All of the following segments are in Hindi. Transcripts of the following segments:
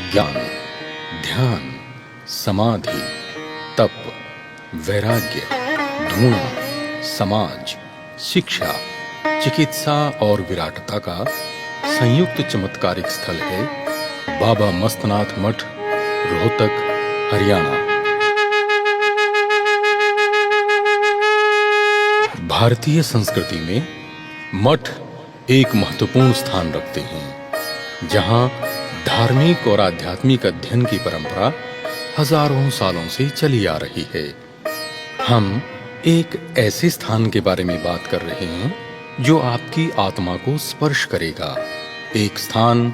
ज्ञान, ध्यान, समाधि, तप, वैराग्य, धूणा, समाज, शिक्षा, चिकित्सा और विराटता का संयुक्त चमत्कारिक स्थल है बाबा मस्तनाथ मठ, रोहतक, हरियाणा। भारतीय संस्कृति में मठ एक महत्वपूर्ण स्थान रखते हैं, जहां धार्मिक और आध्यात्मिक अध्ययन की परंपरा हजारों सालों से चली आ रही है। हम एक ऐसे स्थान के बारे में बात कर रहे हैं जो आपकी आत्मा को स्पर्श करेगा, एक स्थान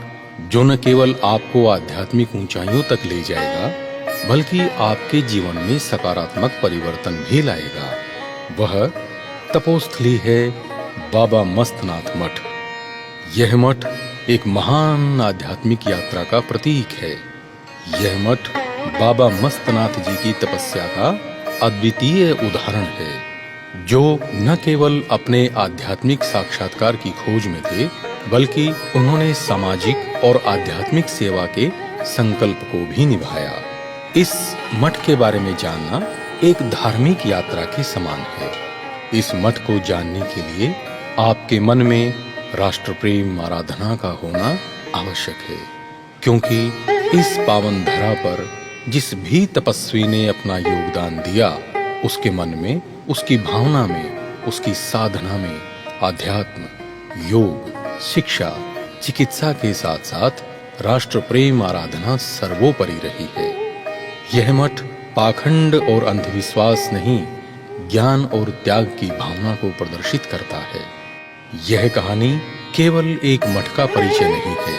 जो न केवल आपको आध्यात्मिक ऊंचाइयों तक ले जाएगा, बल्कि आपके जीवन में सकारात्मक परिवर्तन भी लाएगा। वह तपोस्थली है बाबा मस्तनाथ मठ। यह मठ एक महान आध्यात्मिक यात्रा का प्रतीक है। यह मठ बाबा मस्तनाथ जी की तपस्या का अद्वितीय उदाहरण है, जो न केवल अपने आध्यात्मिक साक्षात्कार की खोज में थे, बल्कि उन्होंने सामाजिक और आध्यात्मिक सेवा के संकल्प को भी निभाया। इस मठ के बारे में जानना एक धार्मिक यात्रा के समान है। इस मठ को जानने के लिए आपके मन में राष्ट्र प्रेम आराधना का होना आवश्यक है, क्योंकि इस पावन धरा पर जिस भी तपस्वी ने अपना योगदान दिया, उसके मन में, उसकी भावना में, उसकी साधना में आध्यात्म, योग, शिक्षा, चिकित्सा के साथ साथ राष्ट्र प्रेम आराधना सर्वोपरि रही है। यह मठ पाखंड और अंधविश्वास नहीं, ज्ञान और त्याग की भावना को प्रदर्शित करता है। यह कहानी केवल एक मठ का परिचय नहीं है,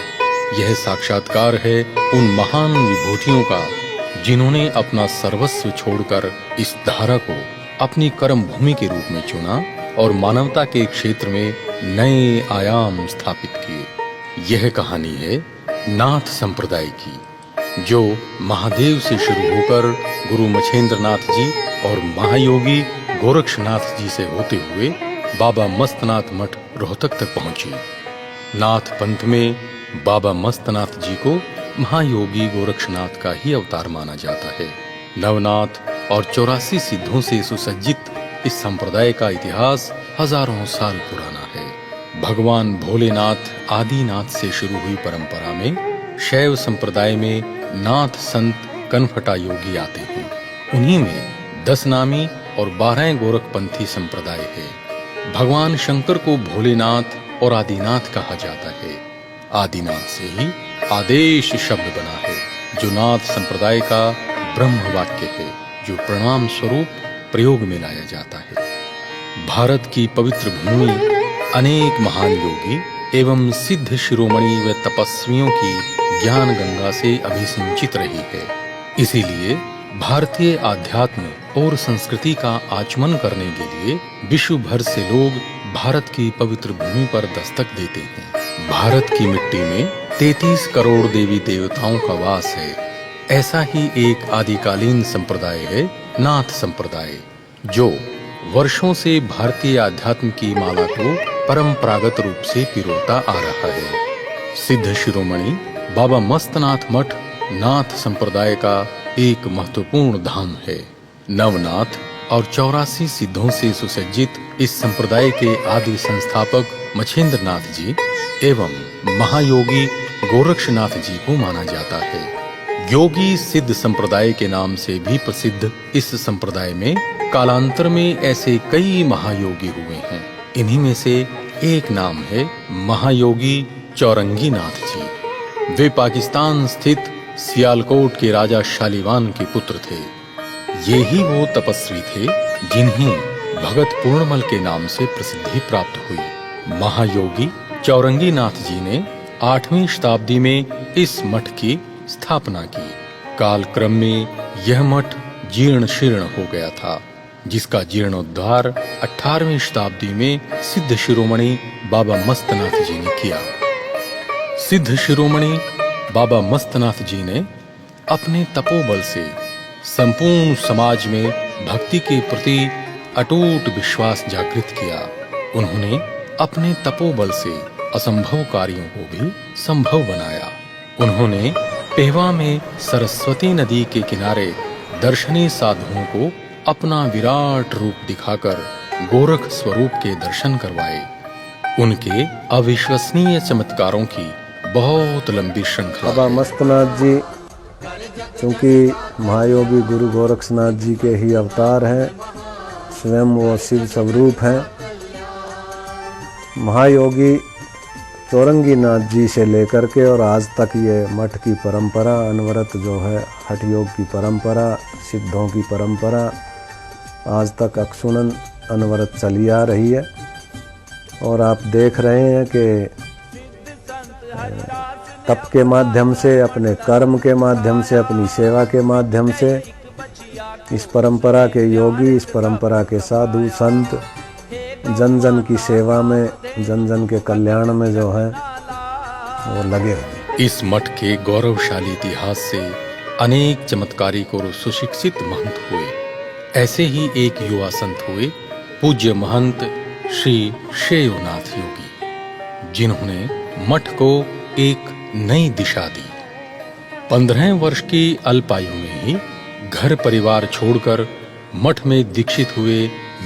यह साक्षात्कार है उन महान विभूतियों का जिन्होंने अपना सर्वस्व छोड़कर इस धारा को अपनी कर्म भूमि के रूप में चुना और मानवता के क्षेत्र में नए आयाम स्थापित किए। यह कहानी है नाथ संप्रदाय की, जो महादेव से शुरू होकर गुरु मछेंद्रनाथ जी और महायोगी गोरक्षनाथ जी से होते हुए बाबा मस्तनाथ मठ रोहतक तक पहुंची। नाथ पंथ में बाबा मस्तनाथ जी को महायोगी गोरक्षनाथ का ही अवतार माना जाता है। नवनाथ और 84 सिद्धों से सुसज्जित इस संप्रदाय का इतिहास हजारों साल पुराना है। भगवान भोलेनाथ आदिनाथ से शुरू हुई परंपरा में शैव संप्रदाय में नाथ संत कनफटा योगी आते हैं। उन्हीं में 10 नामी और 12 गोरखपंथी संप्रदाय है। भगवान शंकर को भोलेनाथ और आदिनाथ कहा जाता है। आदिनाथ से ही आदेश शब्द बना है, जो नाथ संप्रदाय का ब्रह्म वाक्य है, जो प्रणाम स्वरूप प्रयोग में लाया जाता है। भारत की पवित्र भूमि अनेक महान योगी एवं सिद्ध शिरोमणि व तपस्वियों की ज्ञान गंगा से अभिसिंचित रही है। इसीलिए भारतीय आध्यात्म और संस्कृति का आचमन करने के लिए विश्व भर से लोग भारत की पवित्र भूमि पर दस्तक देते हैं। भारत की मिट्टी में 33 करोड़ देवी देवताओं का वास है। ऐसा ही एक आदिकालीन संप्रदाय है नाथ संप्रदाय, जो वर्षों से भारतीय आध्यात्म की माला को परंपरागत रूप से पिरोता आ रहा है। सिद्ध शिरोमणि बाबा मस्तनाथ मठ नाथ संप्रदाय का एक महत्वपूर्ण धाम है। नवनाथ और 84 सिद्धों से सुसज्जित इस संप्रदाय के आदि संस्थापक मछेंद्रनाथ जी एवं महायोगी गोरक्षनाथ जी को माना जाता है। योगी सिद्ध संप्रदाय के नाम से भी प्रसिद्ध इस संप्रदाय में कालांतर में ऐसे कई महायोगी हुए हैं। इन्हीं में से एक नाम है महायोगी चौरंगी नाथ जी। वे पाकिस्तान स्थित सियालकोट के राजा शालीवान के पुत्र थे। ये ही वो तपस्वी थे जिन्हें भगत पूर्णमल के नाम से प्रसिद्धि प्राप्त हुई। महायोगी चौरंगी नाथ जी ने 8वीं शताब्दी में इस मठ की स्थापना की। कालक्रम में यह मठ जीर्ण शीर्ण हो गया था, जिसका जीर्णोद्धार 18वीं शताब्दी में सिद्ध शिरोमणि बाबा मस्तनाथ जी ने किया। सिद्ध शिरोमणि बाबा मस्तनाथ जी ने अपने तपोबल से संपूर्ण समाज में भक्ति के प्रति अटूट विश्वास जागृत किया। उन्होंने अपने तपोबल से असंभव कार्यों को भी संभव बनाया। उन्होंने पेहवा में सरस्वती नदी के किनारे दर्शनीय साधुओं को अपना विराट रूप दिखाकर गोरख स्वरूप के दर्शन करवाए। उनके अविश्वसनीय चमत्कारों की बहुत लंबी श्रृंखला। बाबा मस्तनाथ जी क्योंकि महायोगी गुरु गोरक्षनाथ जी के ही अवतार हैं, स्वयं वो शिव स्वरूप हैं। महायोगी चौरंगी नाथ जी से लेकर के और आज तक ये मठ की परंपरा, अनवरत जो है हठ योग की परंपरा, सिद्धों की परंपरा आज तक अक्षुणन अनवरत चली आ रही है। और आप देख रहे हैं कि तप के माध्यम से, अपने कर्म के माध्यम से, अपनी सेवा के माध्यम से इस परंपरा के योगी, इस परंपरा के साधु संत जन जन की सेवा में, जन जन के कल्याण में जो है वो लगे हुए। इस मठ के गौरवशाली इतिहास से अनेक चमत्कारिक और सुशिक्षित महंत हुए। ऐसे ही एक युवा संत हुए पूज्य महंत श्री श्रेयोनाथ योगी, जिन्होंने मठ को एक नई दिशा दी। 15 वर्ष की अल्पायु में ही घर परिवार छोड़कर मठ में दीक्षित हुए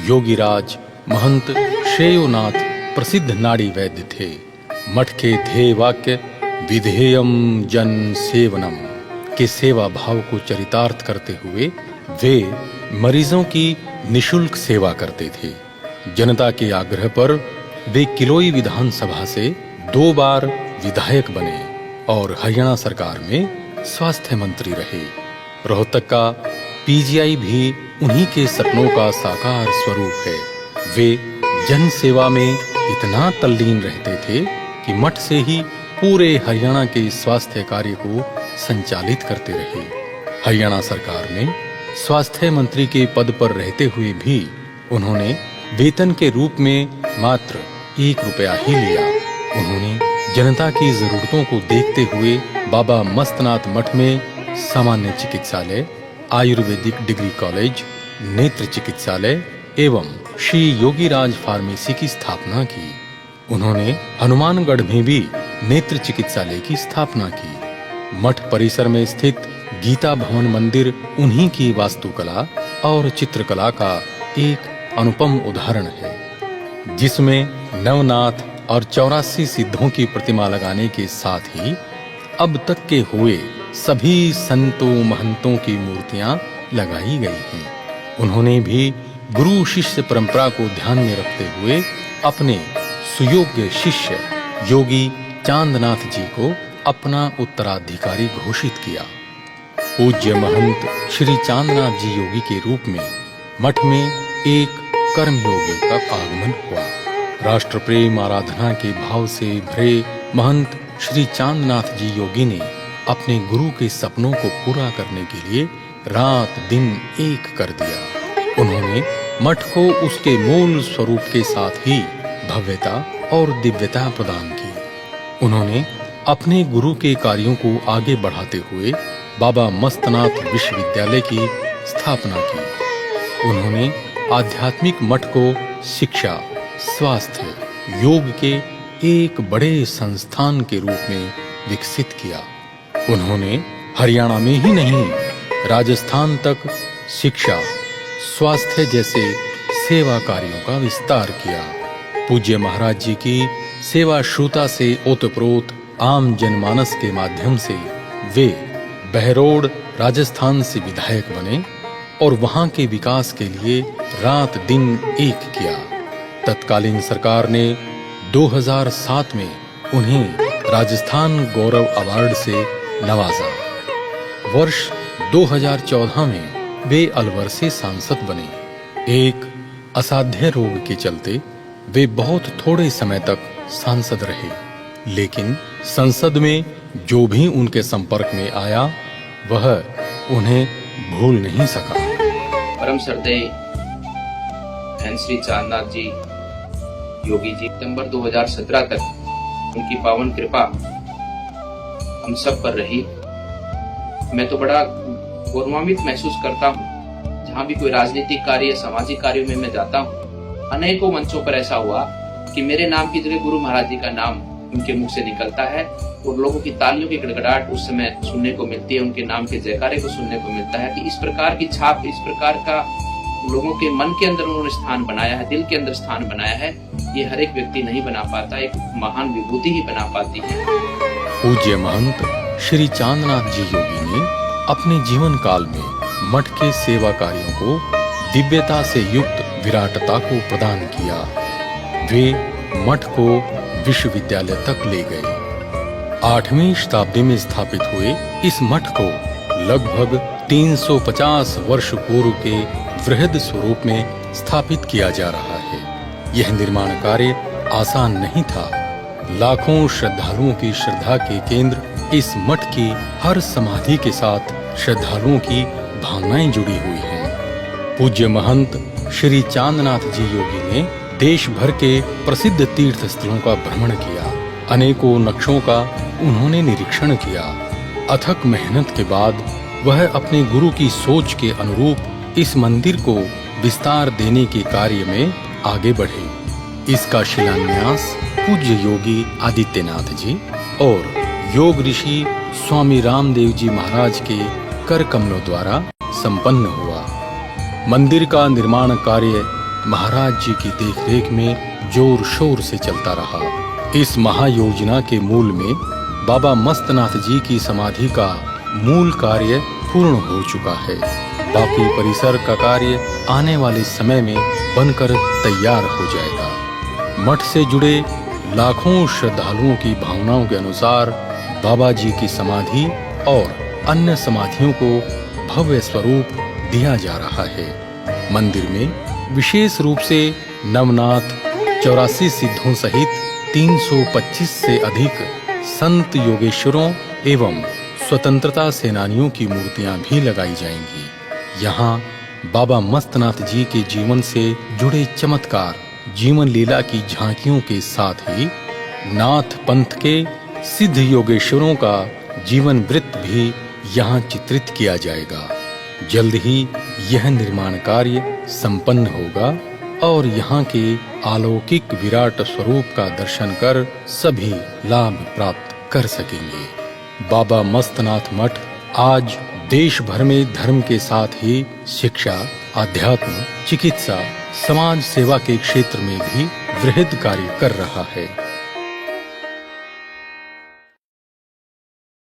योगीराज महंत श्रेयोनाथ प्रसिद्ध नाड़ी वैद्य थे। मठ के ध्येय वाक्य विधेयम जन सेवनम के सेवा भाव को चरितार्थ करते हुए वे मरीजों की निशुल्क सेवा करते थे। जनता के आग्रह पर वे किलोई विधानसभा से 2 बार विधायक बने और हरियाणा सरकार में स्वास्थ्य मंत्री रहे। रोहतक का पीजीआई भी उन्हीं के सपनों का साकार स्वरूप है। वे जन सेवा में इतना तल्लीन रहते थे कि मठ से ही पूरे हरियाणा के स्वास्थ्य कार्य को संचालित करते रहे। हरियाणा सरकार में स्वास्थ्य मंत्री के पद पर रहते हुए भी उन्होंने वेतन के रूप में मात्र 1 रुपया ही लिया। उन्होंने जनता की जरूरतों को देखते हुए बाबा मस्तनाथ मठ में सामान्य चिकित्सालय, आयुर्वेदिक डिग्री कॉलेज, नेत्र चिकित्सालय एवं श्री योगीराज फार्मेसी की स्थापना की। उन्होंने हनुमानगढ़ में भी नेत्र चिकित्सालय की स्थापना की। मठ परिसर में स्थित गीता भवन मंदिर उन्हीं की वास्तुकला और चित्रकला का एक अनुपम उदाहरण है, जिसमें नवनाथ और 84 सिद्धों की प्रतिमा लगाने के साथ ही अब तक के हुए सभी संतों महंतों की मूर्तियां लगाई गई हैं। उन्होंने भी गुरु शिष्य परंपरा को ध्यान में रखते हुए अपने सुयोग्य शिष्य योगी चांदनाथ जी को अपना उत्तराधिकारी घोषित किया। पूज्य महंत श्री चांदनाथ जी योगी के रूप में मठ में एक कर्मयोगी का आगमन हुआ। राष्ट्र प्रेम आराधना के भाव से भरे महंत श्री चांदनाथ जी योगी ने अपने गुरु के सपनों को पूरा करने के लिए रात दिन एक कर दिया। उन्होंने मठ को उसके मूल स्वरूप के साथ ही भव्यता और दिव्यता प्रदान की। उन्होंने अपने गुरु के कार्यों को आगे बढ़ाते हुए बाबा मस्तनाथ विश्वविद्यालय की स्थापना की। उन्होंने आध्यात्मिक मठ को शिक्षा, स्वास्थ्य, योग के एक बड़े संस्थान के रूप में विकसित किया। उन्होंने हरियाणा में ही नहीं, राजस्थान तक शिक्षा, स्वास्थ्य जैसे सेवा कार्यों का विस्तार किया। पूज्य महाराज जी की सेवा श्रुता से ओतप्रोत आम जनमानस के माध्यम से वे बहरोड राजस्थान से विधायक बने और वहां के विकास के लिए रात दिन एक किया। तत्कालीन सरकार ने 2007 में उन्हें राजस्थान गौरव अवार्ड से नवाजा। वर्ष 2014 में वे अलवर से सांसद बने। एक असाध्य रोग के चलते वे बहुत थोड़े समय तक सांसद रहे, लेकिन संसद में जो भी उनके संपर्क में आया वह उन्हें भूल नहीं सका। परम श्रद्धेय श्री चांदनाथ जी योगी जी, सितंबर 2017 तक उनकी पावन कृपा हम सब पर रही। मैं तो बड़ा गौरवान्वित महसूस करता हूँ। जहाँ भी कोई राजनीतिक कार्य, सामाजिक कार्यों में मैं जाता हूँ, अनेकों मंचों पर ऐसा हुआ कि मेरे नाम की जगह गुरु महाराज जी का नाम उनके मुख से निकलता है और लोगों की तालियों की गड़गड़ाहट उस समय सुनने को मिलती है, उनके नाम के जयकारे को सुनने को मिलता है कि इस प्रकार की छाप, इस प्रकार का लोगों के मन के अंदर उन्होंने स्थान बनाया है, दिल के अंदर स्थान बनाया है, ये हर एक व्यक्ति नहीं बना पाता, एक महान विभूति ही बना पाती है। पूज्य महंत श्री चांदनाथ जी योगी ने अपने जीवन काल में मठ के सेवा कार्यों को दिव्यता से युक्त विराटता को प्रदान किया। वे मठ को विश्वविद्यालय तक ले गए। 8वीं शताब्दी में स्थापित हुए इस मठ को लगभग 350 वर्ष पूर्व के वृहद स्वरूप में स्थापित किया जा रहा है। यह निर्माण कार्य आसान नहीं था। लाखों श्रद्धालुओं की श्रद्धा के केंद्र इस मठ की हर समाधि के साथ श्रद्धालुओं की भावनाएं जुड़ी हुई हैं। पूज्य महंत श्री चांदनाथ जी योगी ने देश भर के प्रसिद्ध तीर्थ स्थलों का भ्रमण किया। अनेकों नक्शों का उन्होंने निरीक्षण किया। अथक मेहनत के बाद वह अपने गुरु की सोच के अनुरूप इस मंदिर को विस्तार देने के कार्य में आगे बढ़े। इसका शिलान्यास पूज्य योगी आदित्यनाथ जी और योग ऋषि स्वामी रामदेव जी महाराज के कर कमलों द्वारा संपन्न हुआ। मंदिर का निर्माण कार्य महाराज जी की देखरेख में जोर शोर से चलता रहा। इस महायोजना के मूल में बाबा मस्तनाथ जी की समाधि का मूल कार्य पूर्ण हो चुका है। बाकी परिसर का कार्य आने वाले समय में बनकर तैयार हो जाएगा। मठ से जुड़े लाखों श्रद्धालुओं की भावनाओं के अनुसार बाबा जी की समाधि और अन्य समाधियों को भव्य स्वरूप दिया जा रहा है। मंदिर में विशेष रूप से नवनाथ, 84 सिद्धों सहित 325 से अधिक संत योगेश्वरों एवं स्वतंत्रता सेनानियों की मूर्तियां भी लगाई जाएंगी। यहाँ बाबा मस्तनाथ जी के जीवन से जुड़े चमत्कार, जीवन लीला की झांकियों के साथ ही नाथ पंथ के सिद्ध योगेश्वरों का जीवन वृत्त भी यहाँ चित्रित किया जाएगा। जल्द ही यह निर्माण कार्य संपन्न होगा और यहाँ के अलौकिक विराट स्वरूप का दर्शन कर सभी लाभ प्राप्त कर सकेंगे। बाबा मस्तनाथ मठ आज देश भर में धर्म के साथ ही शिक्षा, अध्यात्म, चिकित्सा, समाज सेवा के क्षेत्र में भी वृहद कार्य कर रहा है।